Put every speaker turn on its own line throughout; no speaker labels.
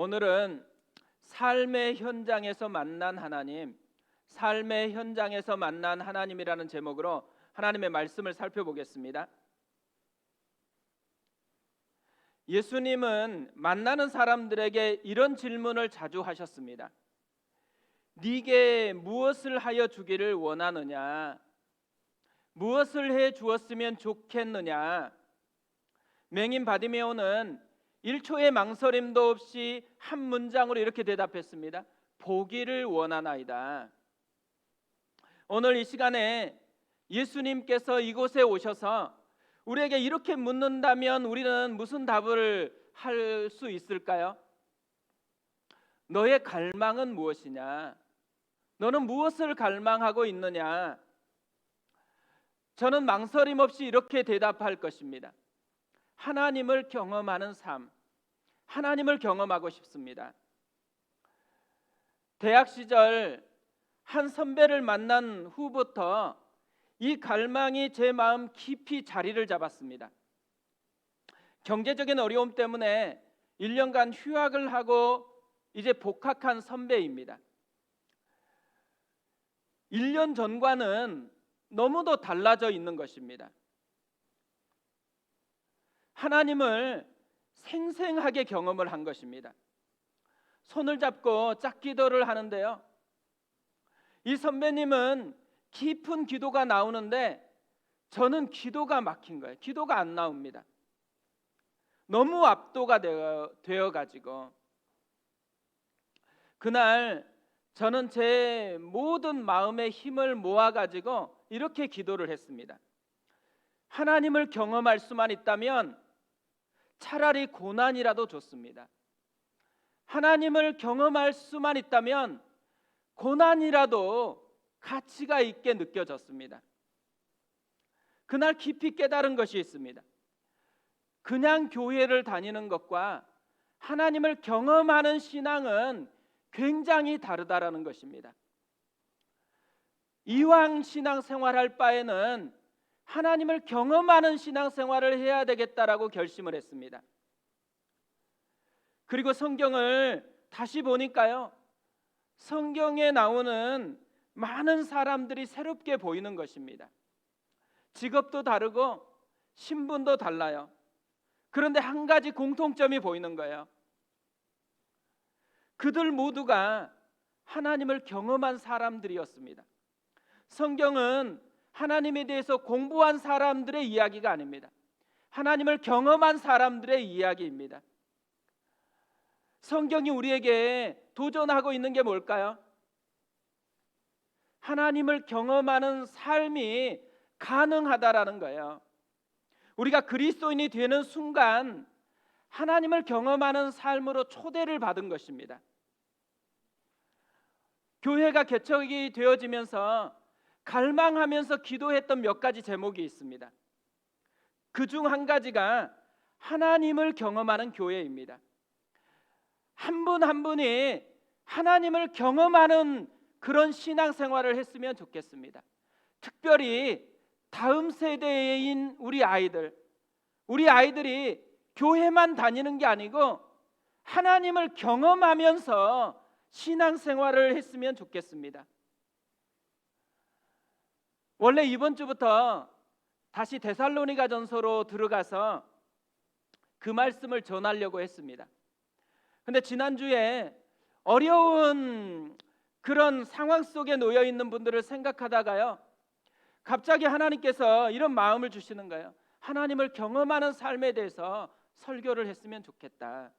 오늘은 삶의 현장에서 만난 하나님이라는 제목으로 하나님의 말씀을 살펴보겠습니다. 예수님은 만나는 사람들에게 이런 질문을 자주 하셨습니다. 네게 무엇을 하여 주기를 원하느냐? 무엇을 해 주었으면 좋겠느냐? 맹인 바디메오는 1초의 망설임도 없이 한 문장으로 이렇게 대답했습니다. 보기를 원하나이다. 오늘 이 시간에 예수님께서 이곳에 오셔서 우리에게 이렇게 묻는다면 우리는 무슨 답을 할 수 있을까요? 너의 갈망은 무엇이냐? 너는 무엇을 갈망하고 있느냐? 저는 망설임 없이 이렇게 대답할 것입니다. 하나님을 경험하는 삶, 하나님을 경험하고 싶습니다. 대학 시절 한 선배를 만난 후부터 이 갈망이 제 마음 깊이 자리를 잡았습니다. 경제적인 어려움 때문에 1년간 휴학을 하고 이제 복학한 선배입니다. 1년 전과는 너무도 달라져 있는 것입니다. 하나님을 생생하게 경험을 한 것입니다. 손을 잡고 짝기도를 하는데요, 이 선배님은 깊은 기도가 나오는데 저는 기도가 막힌 거예요. 기도가 안 나옵니다. 너무 압도가 되어가지고 그날 저는 제 모든 마음의 힘을 모아가지고 이렇게 기도를 했습니다. 하나님을 경험할 수만 있다면 차라리 고난이라도 좋습니다. 하나님을 경험할 수만 있다면 고난이라도 가치가 있게 느껴졌습니다. 그날 깊이 깨달은 것이 있습니다. 그냥 교회를 다니는 것과 하나님을 경험하는 신앙은 굉장히 다르다라는 것입니다. 이왕 신앙생활할 바에는 하나님을 경험하는 신앙생활을 해야 되겠다라고 결심을 했습니다. 그리고 성경을 다시 보니까요, 성경에 나오는 많은 사람들이 새롭게 보이는 것입니다. 직업도 다르고 신분도 달라요. 그런데 한 가지 공통점이 보이는 거예요. 그들 모두가 하나님을 경험한 사람들이었습니다. 성경은 하나님에 대해서 공부한 사람들의 이야기가 아닙니다. 하나님을 경험한 사람들의 이야기입니다. 성경이 우리에게 도전하고 있는 게 뭘까요? 하나님을 경험하는 삶이 가능하다라는 거예요. 우리가 그리스도인이 되는 순간 하나님을 경험하는 삶으로 초대를 받은 것입니다. 교회가 개척이 되어지면서 갈망하면서 기도했던 몇 가지 제목이 있습니다. 그중 한 가지가 하나님을 경험하는 교회입니다. 한 분 한 분이 하나님을 경험하는 그런 신앙생활을 했으면 좋겠습니다. 특별히 다음 세대인 우리 아이들이 교회만 다니는 게 아니고 하나님을 경험하면서 신앙생활을 했으면 좋겠습니다. 원래 이번 주부터 다시 데살로니가전서로 들어가서 그 말씀을 전하려고 했습니다. 근데 지난주에 어려운 그런 상황 속에 놓여 있는 분들을 생각하다가요, 갑자기 하나님께서 이런 마음을 주시는 거예요. 하나님을 경험하는 삶에 대해서 설교를 했으면 좋겠다.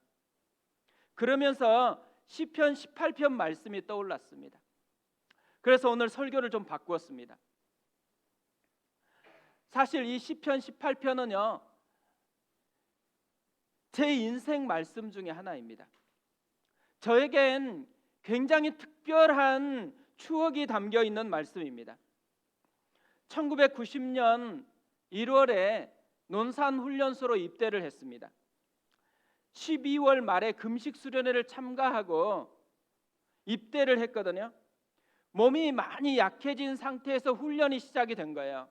그러면서 시편 18편 말씀이 떠올랐습니다. 그래서 오늘 설교를 좀 바꾸었습니다. 사실 이 시편 18편은요, 제 인생 말씀 중에 하나입니다. 저에겐 굉장히 특별한 추억이 담겨 있는 말씀입니다. 1990년 1월에 논산훈련소로 입대를 했습니다. 12월 말에 금식 수련회를 참가하고 입대를 했거든요. 몸이 많이 약해진 상태에서 훈련이 시작이 된 거예요.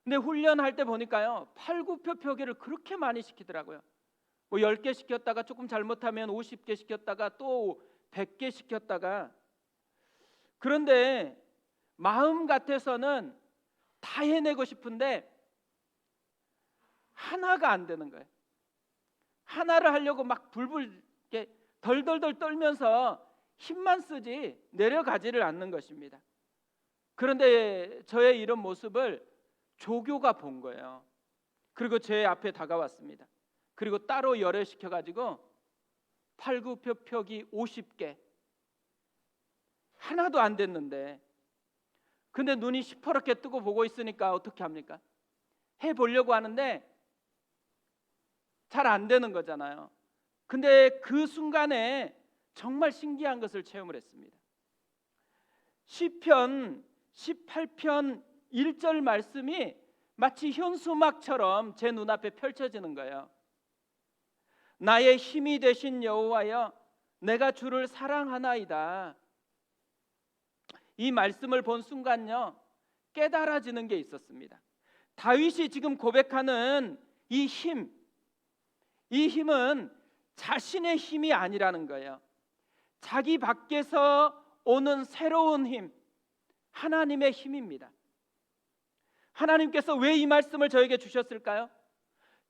근데 훈련할 때 보니까요, 팔굽혀펴기를 그렇게 많이 시키더라고요. 뭐 10개 시켰다가 조금 잘못하면 50개 시켰다가 또 100개 시켰다가, 그런데 마음 같아서는 다 해내고 싶은데 하나가 안 되는 거예요. 하나를 하려고 막 불불 이렇게 덜덜덜 떨면서 힘만 쓰지 내려가지를 않는 것입니다. 그런데 저의 이런 모습을 조교가 본 거예요. 그리고 제 앞에 다가왔습니다. 그리고 따로 열애시켜 가지고 팔굽혀펴기 50개, 하나도 안 됐는데, 근데 눈이 시퍼렇게 뜨고 보고 있으니까 어떻게 합니까? 해보려고 하는데 잘 안 되는 거잖아요. 근데 그 순간에 정말 신기한 것을 체험을 했습니다. 시편 18편 1절 말씀이 마치 현수막처럼 제 눈앞에 펼쳐지는 거예요. 나의 힘이 되신 여호와여, 내가 주를 사랑하나이다. 이 말씀을 본 순간요, 깨달아지는 게 있었습니다. 다윗이 지금 고백하는 이 힘은 자신의 힘이 아니라는 거예요. 자기 밖에서 오는 새로운 힘, 하나님의 힘입니다. 하나님께서 왜 이 말씀을 저에게 주셨을까요?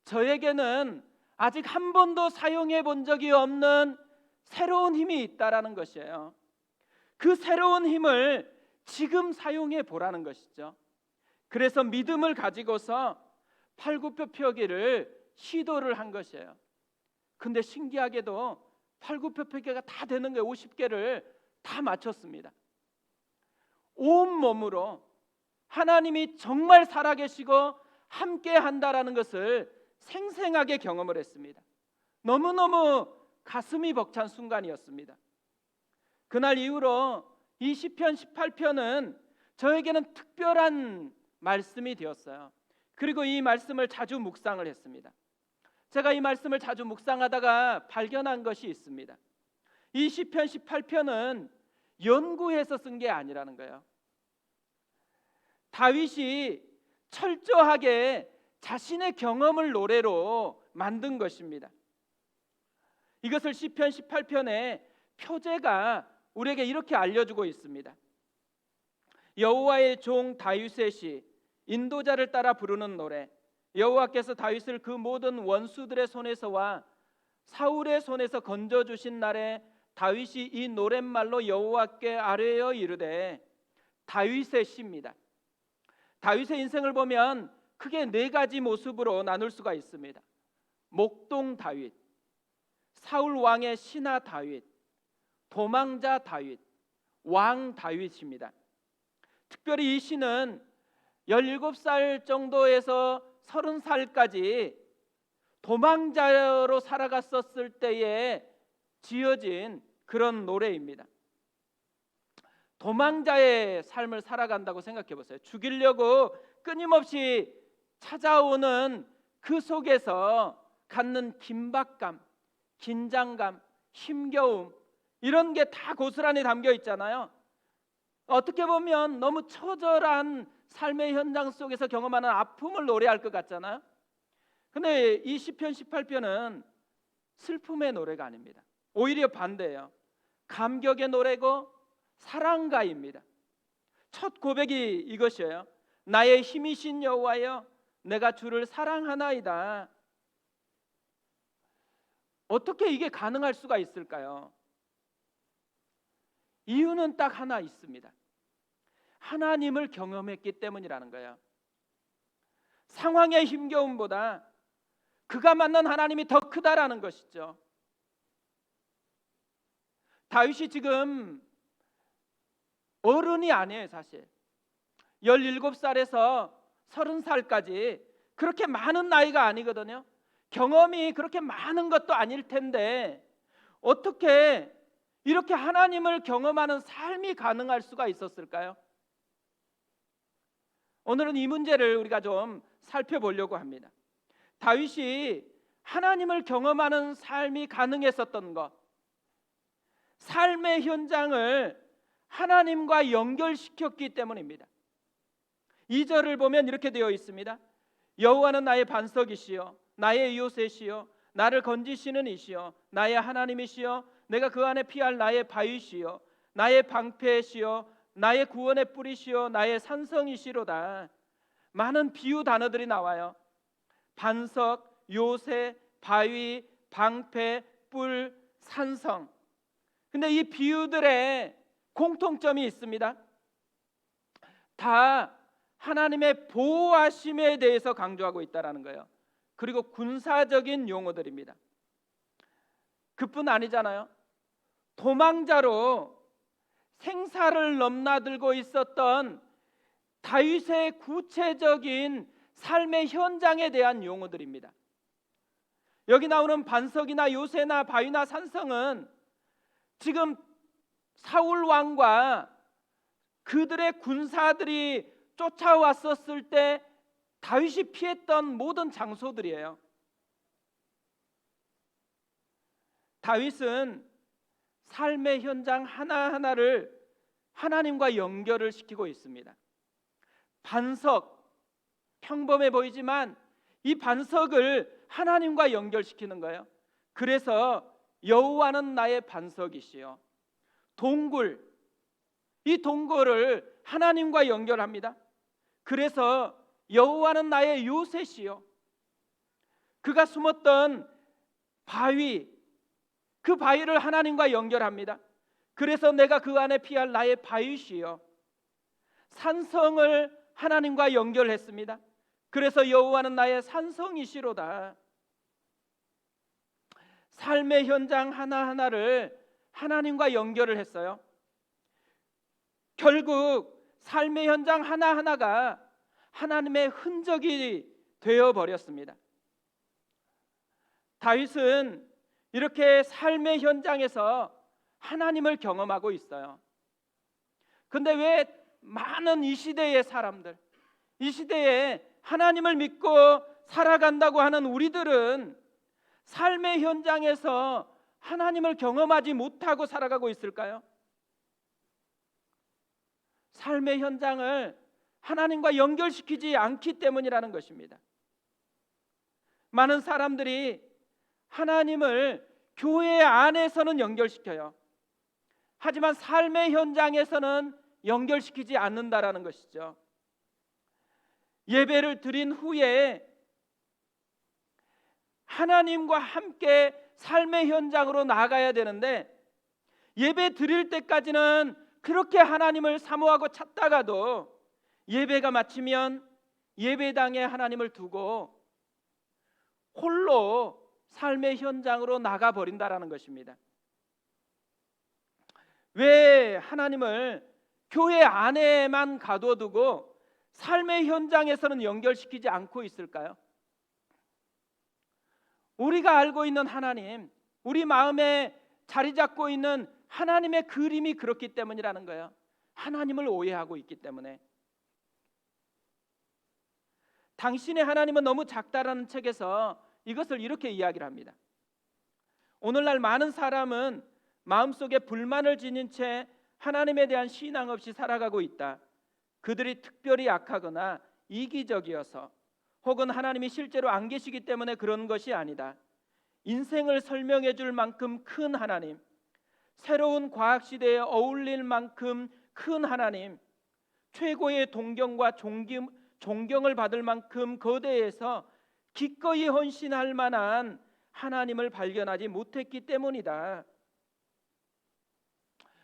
저에게는 아직 한 번도 사용해 본 적이 없는 새로운 힘이 있다라는 것이에요. 그 새로운 힘을 지금 사용해 보라는 것이죠. 그래서 믿음을 가지고서 팔굽혀펴기를 시도를 한 것이에요. 근데 신기하게도 팔굽혀펴기가 다 되는 거예요. 50개를 다 맞췄습니다. 온 몸으로 하나님이 정말 살아계시고 함께 한다라는 것을 생생하게 경험을 했습니다. 너무너무 가슴이 벅찬 순간이었습니다. 그날 이후로 이 시편 18편은 저에게는 특별한 말씀이 되었어요. 그리고 이 말씀을 자주 묵상을 했습니다. 제가 이 말씀을 자주 묵상하다가 발견한 것이 있습니다. 이 시편 18편은 연구해서 쓴 게 아니라는 거예요. 다윗이 철저하게 자신의 경험을 노래로 만든 것입니다. 이것을 시편 18편의 표제가 우리에게 이렇게 알려주고 있습니다. 여호와의 종 다윗의 시, 인도자를 따라 부르는 노래. 여호와께서 다윗을 그 모든 원수들의 손에서와 사울의 손에서 건져주신 날에 다윗이 이 노랫말로 여호와께 아뢰어 이르되, 다윗의 시입니다. 다윗의 인생을 보면 크게 4가지 모습으로 나눌 수가 있습니다. 목동 다윗, 사울 왕의 신하 다윗, 도망자 다윗, 왕 다윗입니다. 특별히 이 시는 17살 정도에서 30살까지 도망자로 살아갔었을 때에 지어진 그런 노래입니다. 도망자의 삶을 살아간다고 생각해 보세요. 죽이려고 끊임없이 찾아오는 그 속에서 갖는 긴박감, 긴장감, 힘겨움, 이런 게 다 고스란히 담겨 있잖아요. 어떻게 보면 너무 처절한 삶의 현장 속에서 경험하는 아픔을 노래할 것 같잖아요. 근데 이 시편 18편은 슬픔의 노래가 아닙니다. 오히려 반대예요. 감격의 노래고 사랑가입니다. 첫 고백이 이것이에요. 나의 힘이신 여호와여, 내가 주를 사랑하나이다. 어떻게 이게 가능할 수가 있을까요? 이유는 딱 하나 있습니다. 하나님을 경험했기 때문이라는 거예요. 상황의 힘겨움보다 그가 만난 하나님이 더 크다라는 것이죠. 다윗이 지금 어른이 아니에요. 사실 17살에서 30살까지 그렇게 많은 나이가 아니거든요. 경험이 그렇게 많은 것도 아닐 텐데 어떻게 이렇게 하나님을 경험하는 삶이 가능할 수가 있었을까요? 오늘은 이 문제를 우리가 좀 살펴보려고 합니다. 다윗이 하나님을 경험하는 삶이 가능했었던 것, 삶의 현장을 하나님과 연결시켰기 때문입니다. 2절을 보면 이렇게 되어 있습니다. 여호와는 나의 반석이시요 나의 요새시요 나를 건지시는 이시여 나의 하나님이시여 내가 그 안에 피할 나의 바위시여 나의 방패시여 나의 구원의 뿌리시여 나의 산성이시로다. 많은 비유 단어들이 나와요. 반석, 요새, 바위, 방패, 뿔, 산성. 근데 이 비유들의 공통점이 있습니다. 다 하나님의 보호하심에 대해서 강조하고 있다는 거예요. 그리고 군사적인 용어들입니다. 그뿐 아니잖아요. 도망자로 생사를 넘나들고 있었던 다윗의 구체적인 삶의 현장에 대한 용어들입니다. 여기 나오는 반석이나 요새나 바위나 산성은 지금 사울 왕과 그들의 군사들이 쫓아왔었을 때 다윗이 피했던 모든 장소들이에요. 다윗은 삶의 현장 하나하나를 하나님과 연결을 시키고 있습니다. 반석, 평범해 보이지만 이 반석을 하나님과 연결시키는 거예요. 그래서 여호와는 나의 반석이시요. 동굴, 이 동굴을 하나님과 연결합니다. 그래서 여호와는 나의 요새시요. 그가 숨었던 바위, 그 바위를 하나님과 연결합니다. 그래서 내가 그 안에 피할 나의 바위시요. 산성을 하나님과 연결했습니다. 그래서 여호와는 나의 산성이시로다. 삶의 현장 하나하나를 하나님과 연결을 했어요. 결국 삶의 현장 하나하나가 하나님의 흔적이 되어버렸습니다. 다윗은 이렇게 삶의 현장에서 하나님을 경험하고 있어요. 근데 왜 많은 이 시대의 사람들, 이 시대에 하나님을 믿고 살아간다고 하는 우리들은 삶의 현장에서 하나님을 경험하지 못하고 살아가고 있을까요? 삶의 현장을 하나님과 연결시키지 않기 때문이라는 것입니다. 많은 사람들이 하나님을 교회 안에서는 연결시켜요. 하지만 삶의 현장에서는 연결시키지 않는다라는 것이죠. 예배를 드린 후에 하나님과 함께 삶의 현장으로 나아가야 되는데 예배 드릴 때까지는 그렇게 하나님을 사모하고 찾다가도 예배가 마치면 예배당에 하나님을 두고 홀로 삶의 현장으로 나가버린다라는 것입니다. 왜 하나님을 교회 안에만 가둬두고 삶의 현장에서는 연결시키지 않고 있을까요? 우리가 알고 있는 하나님, 우리 마음에 자리 잡고 있는 하나님의 그림이 그렇기 때문이라는 거예요. 하나님을 오해하고 있기 때문에. 당신의 하나님은 너무 작다라는 책에서 이것을 이렇게 이야기를 합니다. 오늘날 많은 사람은 마음속에 불만을 지닌 채 하나님에 대한 신앙 없이 살아가고 있다. 그들이 특별히 악하거나 이기적이어서 혹은 하나님이 실제로 안 계시기 때문에 그런 것이 아니다. 인생을 설명해 줄 만큼 큰 하나님, 새로운 과학시대에 어울릴 만큼 큰 하나님, 최고의 동경과 존경을 받을 만큼 거대해서 기꺼이 헌신할 만한 하나님을 발견하지 못했기 때문이다.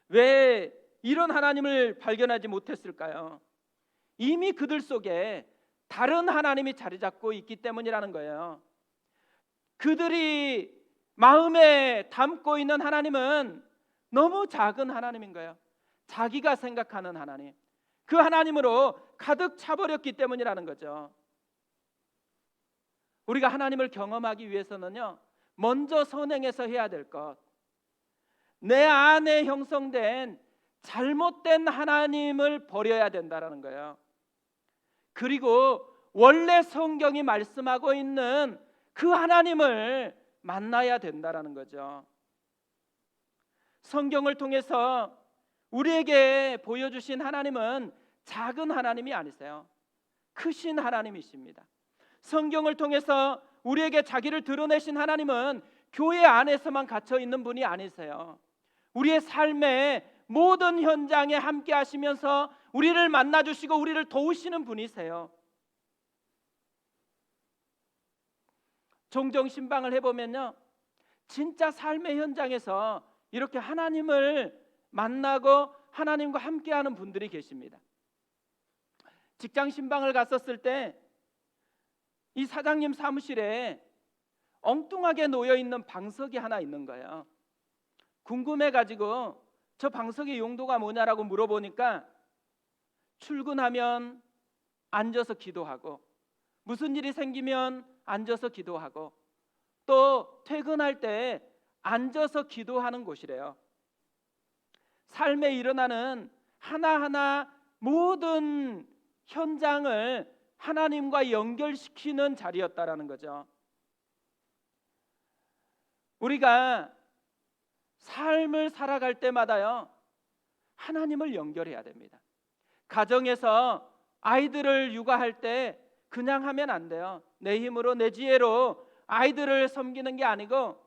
왜 이런 하나님을 발견하지 못했을까요? 이미 그들 속에 다른 하나님이 자리 잡고 있기 때문이라는 거예요. 그들이 마음에 담고 있는 하나님은 너무 작은 하나님인 거예요. 자기가 생각하는 하나님, 그 하나님으로 가득 차버렸기 때문이라는 거죠. 우리가 하나님을 경험하기 위해서는요, 먼저 선행해서 해야 될 것, 내 안에 형성된 잘못된 하나님을 버려야 된다는 거예요. 그리고 원래 성경이 말씀하고 있는 그 하나님을 만나야 된다는 거죠. 성경을 통해서 우리에게 보여주신 하나님은 작은 하나님이 아니세요. 크신 하나님이십니다. 성경을 통해서 우리에게 자기를 드러내신 하나님은 교회 안에서만 갇혀 있는 분이 아니세요. 우리의 삶의 모든 현장에 함께 하시면서 우리를 만나 주시고 우리를 도우시는 분이세요. 종종 신방을 해보면요, 진짜 삶의 현장에서 이렇게 하나님을 만나고 하나님과 함께하는 분들이 계십니다. 직장 신방을 갔었을 때 이 사장님 사무실에 엉뚱하게 놓여 있는 방석이 하나 있는 거예요. 궁금해가지고 저 방석의 용도가 뭐냐라고 물어보니까 출근하면 앉아서 기도하고, 무슨 일이 생기면 앉아서 기도하고, 또 퇴근할 때 앉아서 기도하는 곳이래요. 삶에 일어나는 하나하나 모든 현장을 하나님과 연결시키는 자리였다라는 거죠. 우리가 삶을 살아갈 때마다요, 하나님을 연결해야 됩니다. 가정에서 아이들을 육아할 때 그냥 하면 안 돼요. 내 힘으로 내 지혜로 아이들을 섬기는 게 아니고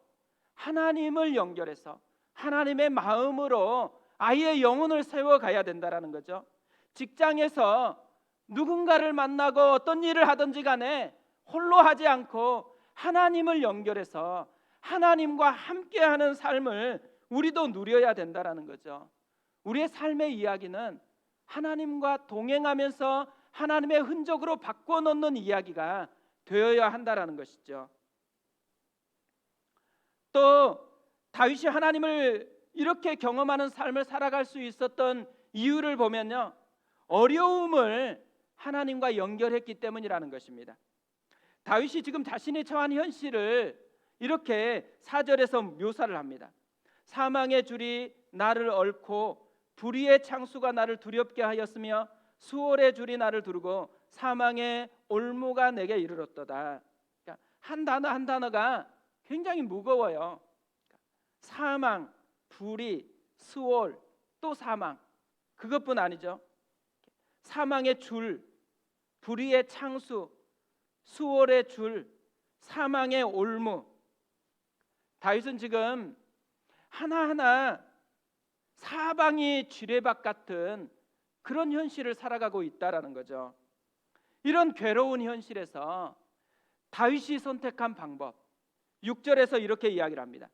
하나님을 연결해서 하나님의 마음으로 아이의 영혼을 세워가야 된다는 거죠. 직장에서 누군가를 만나고 어떤 일을 하든지 간에 홀로 하지 않고 하나님을 연결해서 하나님과 함께하는 삶을 우리도 누려야 된다는 거죠. 우리의 삶의 이야기는 하나님과 동행하면서 하나님의 흔적으로 바꿔놓는 이야기가 되어야 한다는 것이죠. 또 다윗이 하나님을 이렇게 경험하는 삶을 살아갈 수 있었던 이유를 보면요, 어려움을 하나님과 연결했기 때문이라는 것입니다. 다윗이 지금 자신이 처한 현실을 이렇게 4절에서 묘사를 합니다. 사망의 줄이 나를 얽고 불의의 창수가 나를 두렵게 하였으며 수월의 줄이 나를 두르고 사망의 올무가 내게 이르렀도다. 그러니까 한 단어 한 단어가 굉장히 무거워요. 사망, 불의, 수월, 또 사망, 그것뿐 아니죠. 사망의 줄, 불의의 창수, 수월의 줄, 사망의 올무. 다윗은 지금 하나하나 사방이 쥐레밭 같은 그런 현실을 살아가고 있다라는 거죠. 이런 괴로운 현실에서 다윗이 선택한 방법, 6절에서 이렇게 이야기를 합니다.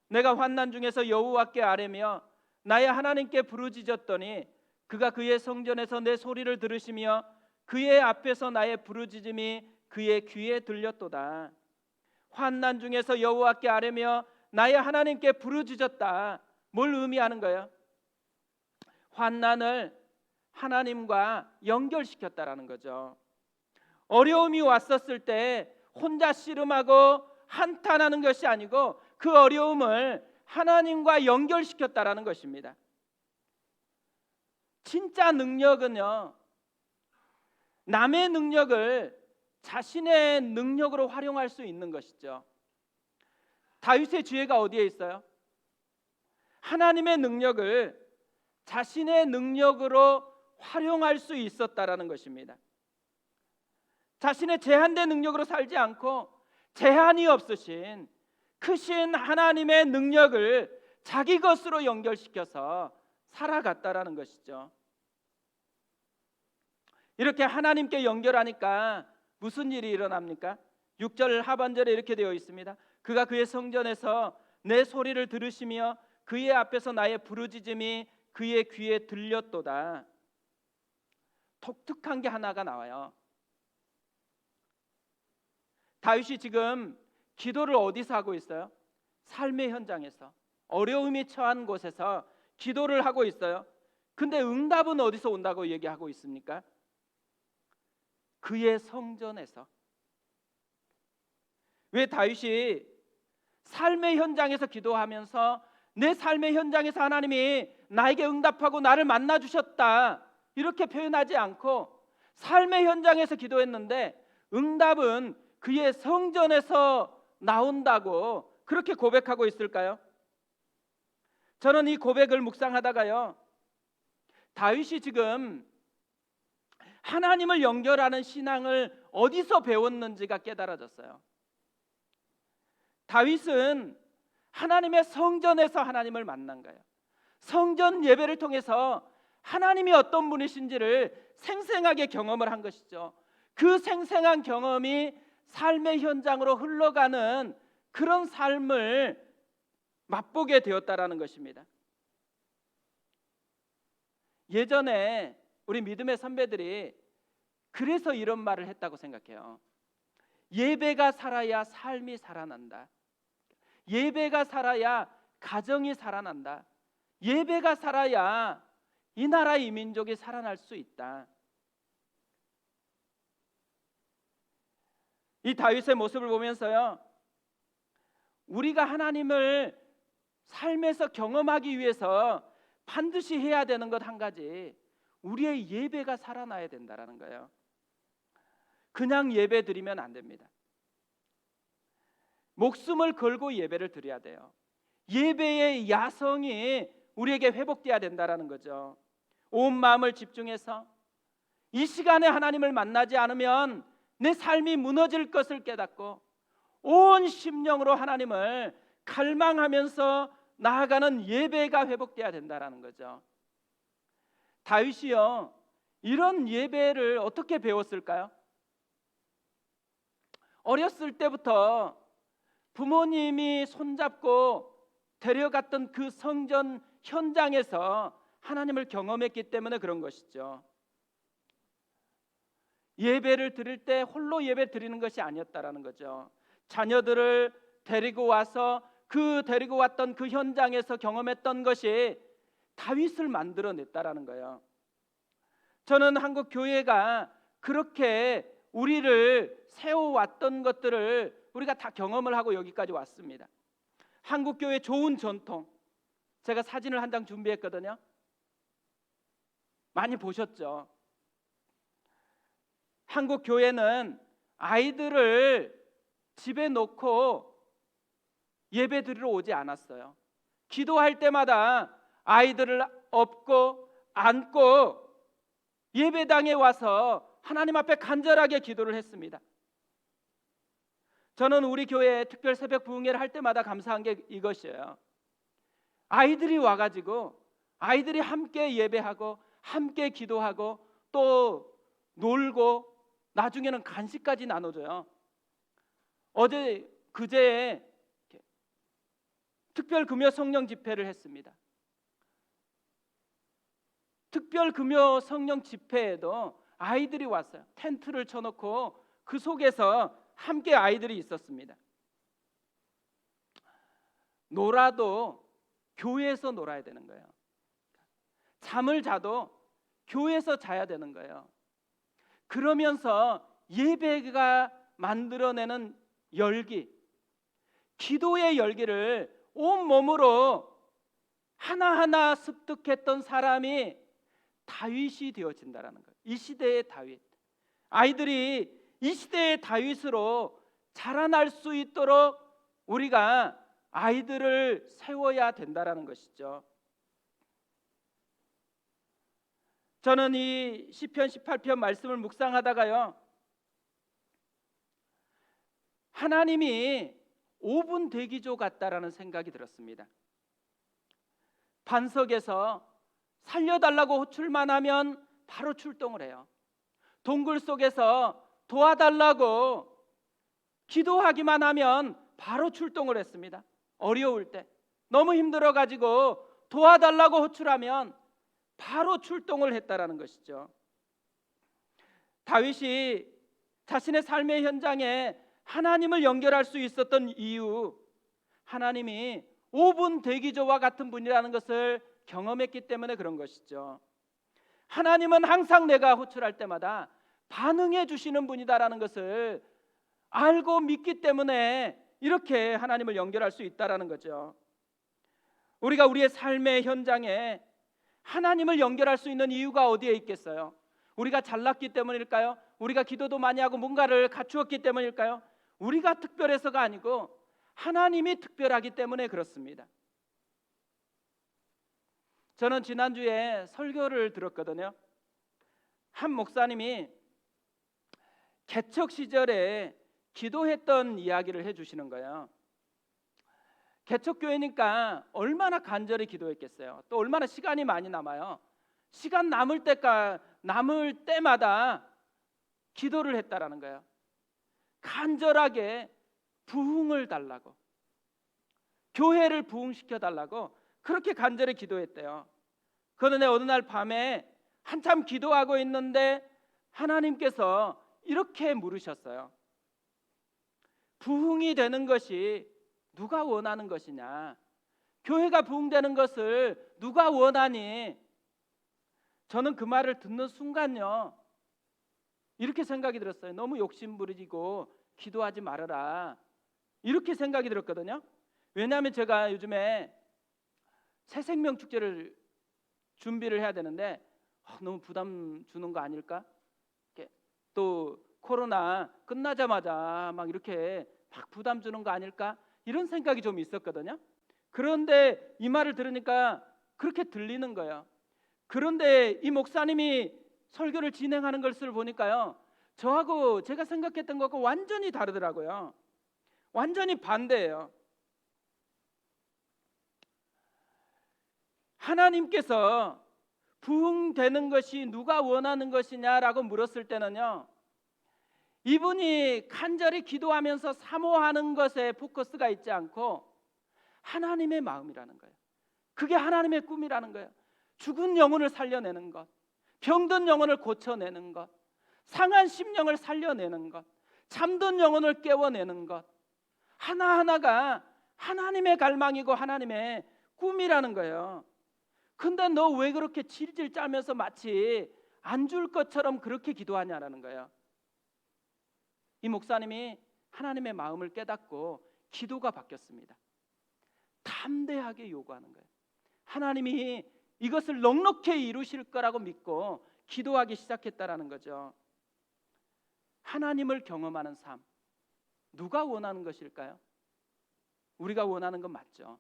내가 환난 중에서 여호와께 아뢰며 나의 하나님께 부르짖었더니 그가 그의 성전에서 내 소리를 들으시며 그의 앞에서 나의 부르짖음이 그의 귀에 들렸도다. 환난 중에서 여호와께 아뢰며 나의 하나님께 부르짖었다. 뭘 의미하는 거예요? 환난을 하나님과 연결시켰다라는 거죠. 어려움이 왔었을 때 혼자 씨름하고 한탄하는 것이 아니고 그 어려움을 하나님과 연결시켰다라는 것입니다. 진짜 능력은요, 남의 능력을 자신의 능력으로 활용할 수 있는 것이죠. 다윗의 지혜가 어디에 있어요? 하나님의 능력을 자신의 능력으로 활용할 수 있었다라는 것입니다. 자신의 제한된 능력으로 살지 않고 제한이 없으신 크신 하나님의 능력을 자기 것으로 연결시켜서 살아갔다라는 것이죠. 이렇게 하나님께 연결하니까 무슨 일이 일어납니까? 6절 하반절에 이렇게 되어 있습니다. 그가 그의 성전에서 내 소리를 들으시며 그의 앞에서 나의 부르짖음이 그의 귀에 들렸도다. 독특한 게 하나가 나와요. 다윗이 지금 기도를 어디서 하고 있어요? 삶의 현장에서, 어려움이 처한 곳에서 기도를 하고 있어요. 근데 응답은 어디서 온다고 얘기하고 있습니까? 그의 성전에서. 왜 다윗이 삶의 현장에서 기도하면서 내 삶의 현장에서 하나님이 나에게 응답하고 나를 만나 주셨다 이렇게 표현하지 않고 삶의 현장에서 기도했는데 응답은 그의 성전에서 나온다고 그렇게 고백하고 있을까요? 저는 이 고백을 묵상하다가요, 다윗이 지금 하나님을 연결하는 신앙을 어디서 배웠는지가 깨달아졌어요. 다윗은 하나님의 성전에서 하나님을 만난 거예요. 성전 예배를 통해서 하나님이 어떤 분이신지를 생생하게 경험을 한 것이죠. 그 생생한 경험이 삶의 현장으로 흘러가는 그런 삶을 맛보게 되었다라는 것입니다. 예전에 우리 믿음의 선배들이 그래서 이런 말을 했다고 생각해요. 예배가 살아야 삶이 살아난다. 예배가 살아야 가정이 살아난다. 예배가 살아야 이 나라 이 민족이 살아날 수 있다. 이 다윗의 모습을 보면서요, 우리가 하나님을 삶에서 경험하기 위해서 반드시 해야 되는 것 한 가지, 우리의 예배가 살아나야 된다라는 거예요. 그냥 예배 드리면 안 됩니다. 목숨을 걸고 예배를 드려야 돼요. 예배의 야성이 우리에게 회복돼야 된다라는 거죠. 온 마음을 집중해서 이 시간에 하나님을 만나지 않으면 내 삶이 무너질 것을 깨닫고 온 심령으로 하나님을 갈망하면서 나아가는 예배가 회복돼야 된다라는 거죠. 다윗이요, 이런 예배를 어떻게 배웠을까요? 어렸을 때부터 부모님이 손잡고 데려갔던 그 성전 현장에서 하나님을 경험했기 때문에 그런 것이죠. 예배를 드릴 때 홀로 예배 드리는 것이 아니었다라는 거죠. 자녀들을 데리고 와서 데리고 왔던 그 현장에서 경험했던 것이 다윗을 만들어냈다라는 거예요. 저는 한국 교회가 그렇게 우리를 세워왔던 것들을 우리가 다 경험을 하고 여기까지 왔습니다. 한국 교회 좋은 전통, 제가 사진을 한 장 준비했거든요. 많이 보셨죠? 한국 교회는 아이들을 집에 놓고 예배 드리러 오지 않았어요. 기도할 때마다 아이들을 업고 안고 예배당에 와서 하나님 앞에 간절하게 기도를 했습니다. 저는 우리 교회에 특별 새벽 부흥회를 할 때마다 감사한 게 이것이에요. 아이들이 와가지고 아이들이 함께 예배하고 함께 기도하고 또 놀고 나중에는 간식까지 나눠줘요. 그제 특별 금요 성령 집회를 했습니다. 특별 금요 성령 집회에도 아이들이 왔어요. 텐트를 쳐놓고 그 속에서 함께 아이들이 있었습니다. 놀아도 교회에서 놀아야 되는 거예요. 잠을 자도 교회에서 자야 되는 거예요. 그러면서 예배가 만들어내는 열기, 기도의 열기를 온 몸으로 하나하나 습득했던 사람이 다윗이 되어진다라는 거예요. 이 시대의 다윗. 아이들이 이 시대의 다윗으로 자라날 수 있도록 우리가 아이들을 세워야 된다라는 것이죠. 저는 이 시편 18편 말씀을 묵상하다가요, 하나님이 5분 대기조 같다라는 생각이 들었습니다. 반석에서 살려달라고 호출만 하면 바로 출동을 해요. 동굴 속에서 도와달라고 기도하기만 하면 바로 출동을 했습니다. 어려울 때 너무 힘들어가지고 도와달라고 호출하면 바로 출동을 했다라는 것이죠. 다윗이 자신의 삶의 현장에 하나님을 연결할 수 있었던 이유, 하나님이 5분 대기조와 같은 분이라는 것을 경험했기 때문에 그런 것이죠. 하나님은 항상 내가 호출할 때마다 반응해 주시는 분이다라는 것을 알고 믿기 때문에 이렇게 하나님을 연결할 수 있다라는 거죠. 우리가 우리의 삶의 현장에 하나님을 연결할 수 있는 이유가 어디에 있겠어요? 우리가 잘났기 때문일까요? 우리가 기도도 많이 하고 뭔가를 갖추었기 때문일까요? 우리가 특별해서가 아니고 하나님이 특별하기 때문에 그렇습니다. 저는 지난주에 설교를 들었거든요. 한 목사님이 개척 시절에 기도했던 이야기를 해주시는 거예요. 개척교회니까 얼마나 간절히 기도했겠어요. 또 얼마나 시간이 많이 남아요. 시간 남을 때마다 기도를 했다라는 거예요. 간절하게 부흥을 달라고, 교회를 부흥시켜 달라고 그렇게 간절히 기도했대요. 그런데 어느 날 밤에 한참 기도하고 있는데 하나님께서 이렇게 물으셨어요. 부흥이 되는 것이 누가 원하는 것이냐? 교회가 부흥되는 것을 누가 원하니? 저는 그 말을 듣는 순간요, 이렇게 생각이 들었어요. 너무 욕심부리고 기도하지 말아라, 이렇게 생각이 들었거든요. 왜냐하면 제가 요즘에 새생명 축제를 준비를 해야 되는데 너무 부담 주는 거 아닐까? 또 코로나 끝나자마자 막 이렇게 막 부담 주는 거 아닐까? 이런 생각이 좀 있었거든요. 그런데 이 말을 들으니까 그렇게 들리는 거예요. 그런데 이 목사님이 설교를 진행하는 것을 보니까요, 저하고 제가 생각했던 것과 완전히 다르더라고요. 완전히 반대예요. 하나님께서 부흥되는 것이 누가 원하는 것이냐라고 물었을 때는요, 이분이 간절히 기도하면서 사모하는 것에 포커스가 있지 않고 하나님의 마음이라는 거예요. 그게 하나님의 꿈이라는 거예요. 죽은 영혼을 살려내는 것, 병든 영혼을 고쳐내는 것, 상한 심령을 살려내는 것, 잠든 영혼을 깨워내는 것, 하나하나가 하나님의 갈망이고 하나님의 꿈이라는 거예요. 근데 너 왜 그렇게 질질 짜면서 마치 안 줄 것처럼 그렇게 기도하냐라는 거예요. 이 목사님이 하나님의 마음을 깨닫고 기도가 바뀌었습니다. 담대하게 요구하는 거예요. 하나님이 이것을 넉넉히 이루실 거라고 믿고 기도하기 시작했다라는 거죠. 하나님을 경험하는 삶, 누가 원하는 것일까요? 우리가 원하는 건 맞죠.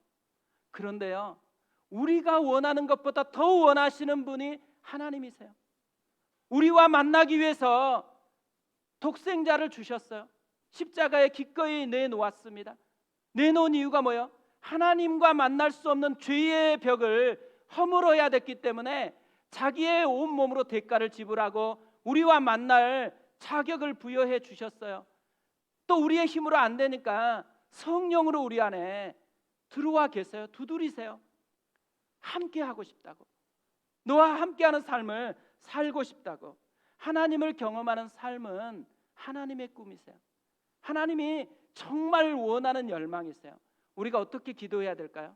그런데요, 우리가 원하는 것보다 더 원하시는 분이 하나님이세요. 우리와 만나기 위해서 독생자를 주셨어요. 십자가에 기꺼이 내놓았습니다. 내놓은 이유가 뭐예요? 하나님과 만날 수 없는 죄의 벽을 허물어야 됐기 때문에 자기의 온 몸으로 대가를 지불하고 우리와 만날 자격을 부여해 주셨어요. 또 우리의 힘으로 안 되니까 성령으로 우리 안에 들어와 계세요. 두드리세요. 함께 하고 싶다고, 너와 함께하는 삶을 살고 싶다고. 하나님을 경험하는 삶은 하나님의 꿈이세요. 하나님이 정말 원하는 열망이세요. 우리가 어떻게 기도해야 될까요?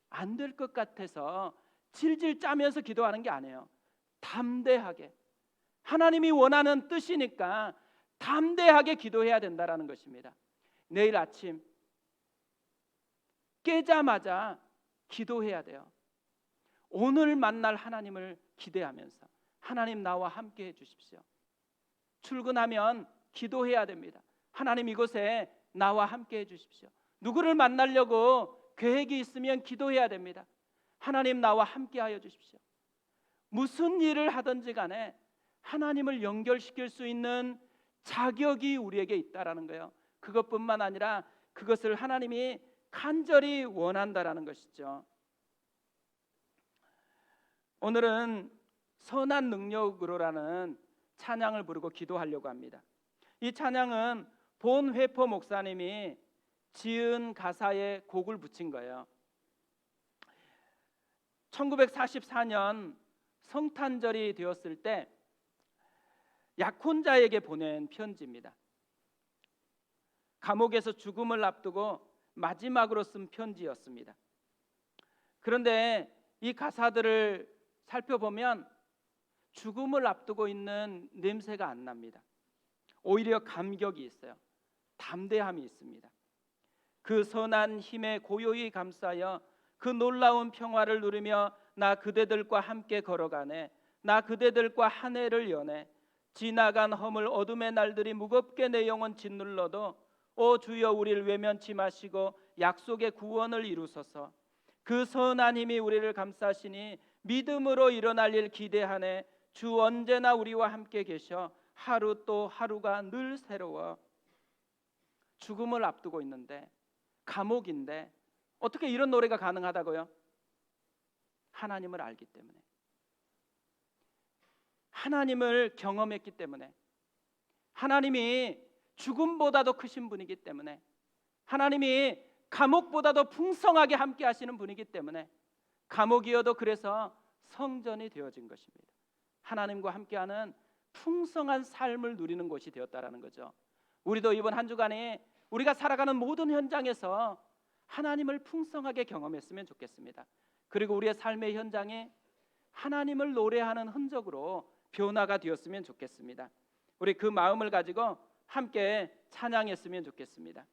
안 될 것 같아서 질질 짜면서 기도하는 게 아니에요. 담대하게, 하나님이 원하는 뜻이니까 담대하게 기도해야 된다라는 것입니다. 내일 아침 깨자마자 기도해야 돼요. 오늘 만날 하나님을 기대하면서 하나님 나와 함께 해주십시오. 출근하면 기도해야 됩니다. 하나님 이곳에 나와 함께 해주십시오. 누구를 만나려고 계획이 있으면 기도해야 됩니다. 하나님 나와 함께 하여 주십시오. 무슨 일을 하든지 간에 하나님을 연결시킬 수 있는 자격이 우리에게 있다라는 거예요. 그것뿐만 아니라 그것을 하나님이 간절히 원한다라는 것이죠. 오늘은 선한 능력으로라는 찬양을 부르고 기도하려고 합니다. 이 찬양은 본 회포 목사님이 지은 가사에 곡을 붙인 거예요. 1944년 성탄절이 되었을 때 약혼자에게 보낸 편지입니다. 감옥에서 죽음을 앞두고 마지막으로 쓴 편지였습니다. 그런데 이 가사들을 살펴보면 죽음을 앞두고 있는 냄새가 안 납니다. 오히려 감격이 있어요. 담대함이 있습니다. 그 선한 힘에 고요히 감싸여 그 놀라운 평화를 누리며 나 그대들과 함께 걸어가네. 나 그대들과 한 해를 여네. 지나간 허물 어둠의 날들이 무겁게 내 영혼 짓눌러도 오 주여 우리를 외면치 마시고 약속의 구원을 이루소서. 그 선한 힘이 우리를 감싸시니 믿음으로 일어날 일 기대하네. 주 언제나 우리와 함께 계셔 하루 또 하루가 늘 새로워 죽음을 앞두고 있는데, 감옥인데 어떻게 이런 노래가 가능하다고요? 하나님을 알기 때문에, 하나님을 경험했기 때문에, 하나님이 죽음보다도 크신 분이기 때문에, 하나님이 감옥보다도 풍성하게 함께 하시는 분이기 때문에 감옥이어도 그래서 성전이 되어진 것입니다. 하나님과 함께하는 풍성한 삶을 누리는 곳이 되었다라는 거죠. 우리도 이번 한 주간에 우리가 살아가는 모든 현장에서 하나님을 풍성하게 경험했으면 좋겠습니다. 그리고 우리의 삶의 현장에 하나님을 노래하는 흔적으로 변화가 되었으면 좋겠습니다. 우리 그 마음을 가지고 함께 찬양했으면 좋겠습니다.